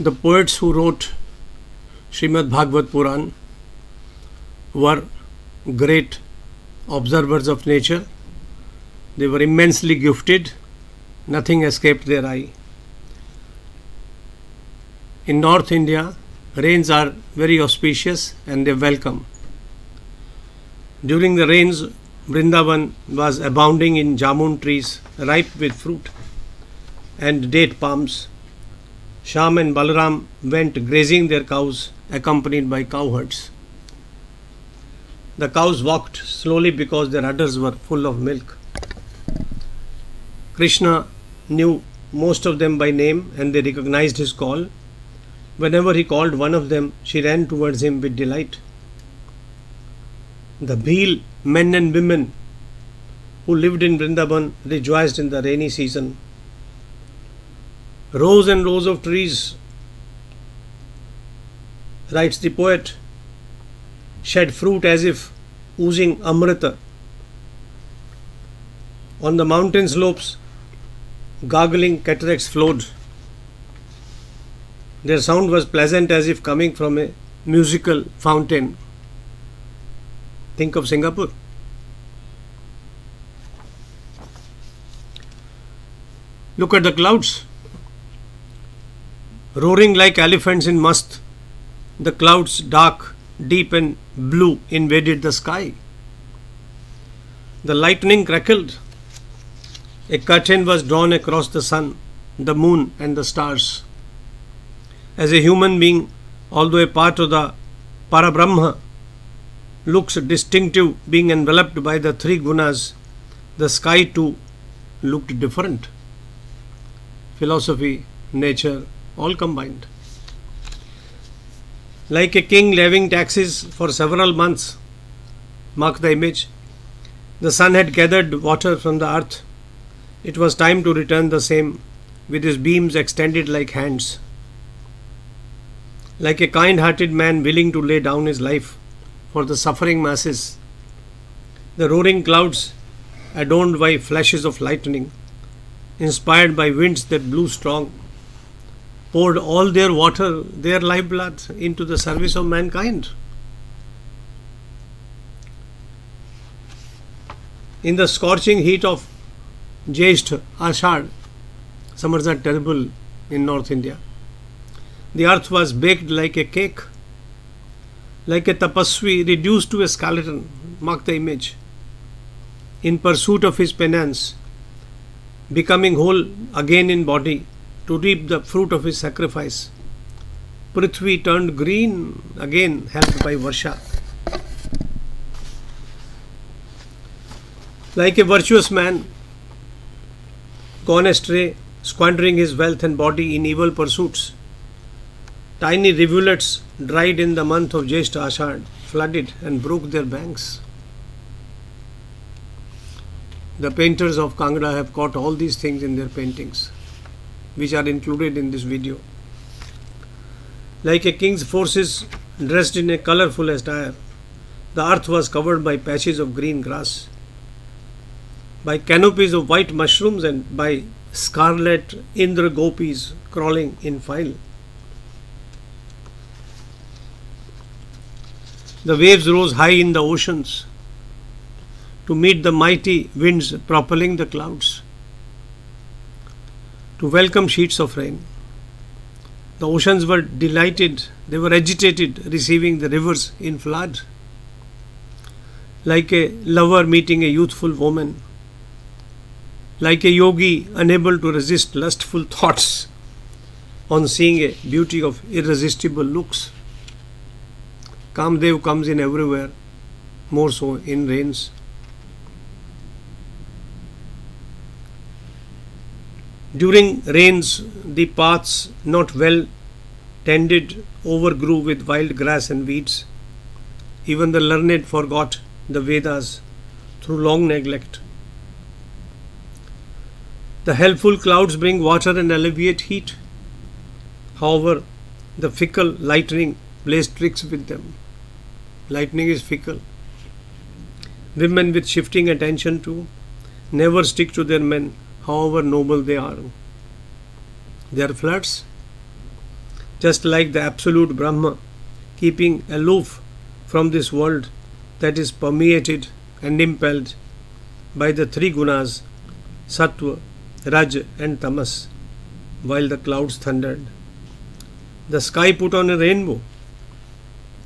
The poets who wrote Srimad Bhagavad Puran were great observers of nature. They were immensely gifted. Nothing escaped their eye. In North India, rains are very auspicious and they welcome. During the rains, Vrindavan was abounding in jamun trees ripe with fruit and date palms. Sham and Balaram went grazing their cows, accompanied by cowherds. The cows walked slowly because their udders were full of milk. Krishna knew most of them by name and they recognized his call. Whenever he called one of them, she ran towards him with delight. The Bhil men and women who lived in Vrindavan rejoiced in the rainy season. Rows and rows of trees, writes the poet, shed fruit as if oozing amrita. On the mountain slopes, gargling cataracts flowed. Their sound was pleasant as if coming from a musical fountain. Think of Singapore. Look at the clouds. Roaring like elephants in mast, the clouds, dark, deep and blue, invaded the sky. The lightning crackled. A curtain was drawn across the sun, the moon and the stars. As a human being, although a part of the Parabrahma, looks distinctive being enveloped by the three gunas, the sky too looked different. Philosophy, nature, all combined. Like a king levying taxes for several months, mark the image, the sun had gathered water from the earth. It was time to return the same, with his beams extended like hands. Like a kind-hearted man willing to lay down his life for the suffering masses, the roaring clouds, adorned by flashes of lightning, inspired by winds that blew strong, poured all their water, their lifeblood, into the service of mankind. In the scorching heat of Jeshth, Ashad, summers are terrible in North India. The earth was baked like a cake, like a tapasvi reduced to a skeleton, mark the image, in pursuit of his penance, becoming whole again in body to reap the fruit of his sacrifice. Prithvi turned green again, helped by Varsha. Like a virtuous man gone astray, squandering his wealth and body in evil pursuits, tiny rivulets dried in the month of Jeshth Ashad flooded and broke their banks. The painters of Kangra have caught all these things in their paintings, which are included in this video. Like a king's forces dressed in a colorful attire, the earth was covered by patches of green grass, by canopies of white mushrooms and by scarlet Indra gopis crawling in file. The waves rose high in the oceans to meet the mighty winds propelling the clouds, to welcome sheets of rain. The oceans were delighted, they were agitated, receiving the rivers in flood. Like a lover meeting a youthful woman, like a yogi unable to resist lustful thoughts on seeing a beauty of irresistible looks. Kamdev comes in everywhere, more so in rains. During rains, the paths not well tended overgrew with wild grass and weeds. Even the learned forgot the Vedas through long neglect. The helpful clouds bring water and alleviate heat. However, the fickle lightning plays tricks with them. Lightning is fickle. Women with shifting attention too never stick to their men, however noble they are. They are flirts. just like the absolute Brahma, keeping aloof from this world that is permeated and impelled by the three gunas, Sattva, Raj and Tamas, while the clouds thundered. The sky put on a rainbow,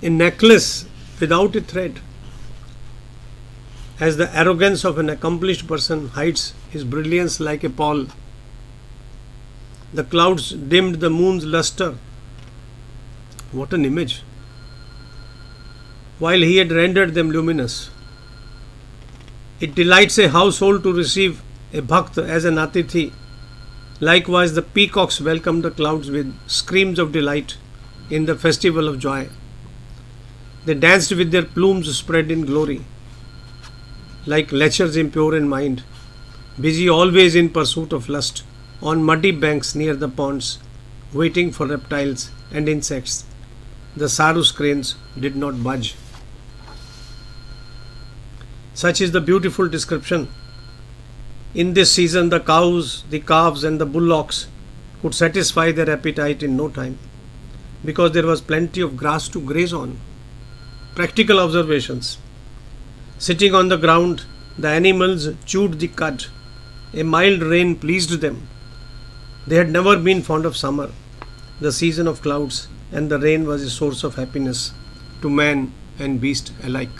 a necklace without a thread. As the arrogance of an accomplished person hides his brilliance like a pall, the clouds dimmed the moon's luster. What an image! While he had rendered them luminous. It delights a household to receive a bhakt as an atithi. Likewise, the peacocks welcomed the clouds with screams of delight in the festival of joy. They danced with their plumes spread in glory, like lechers impure in mind, busy always in pursuit of lust, on muddy banks near the ponds, waiting for reptiles and insects. The sarus cranes did not budge. Such is the beautiful description. In this season, the cows, the calves, and the bullocks could satisfy their appetite in no time, because there was plenty of grass to graze on. Practical observations. Sitting on the ground, the animals chewed the cud. A mild rain pleased them. They had never been fond of summer, the season of clouds, and the rain was a source of happiness to man and beast alike.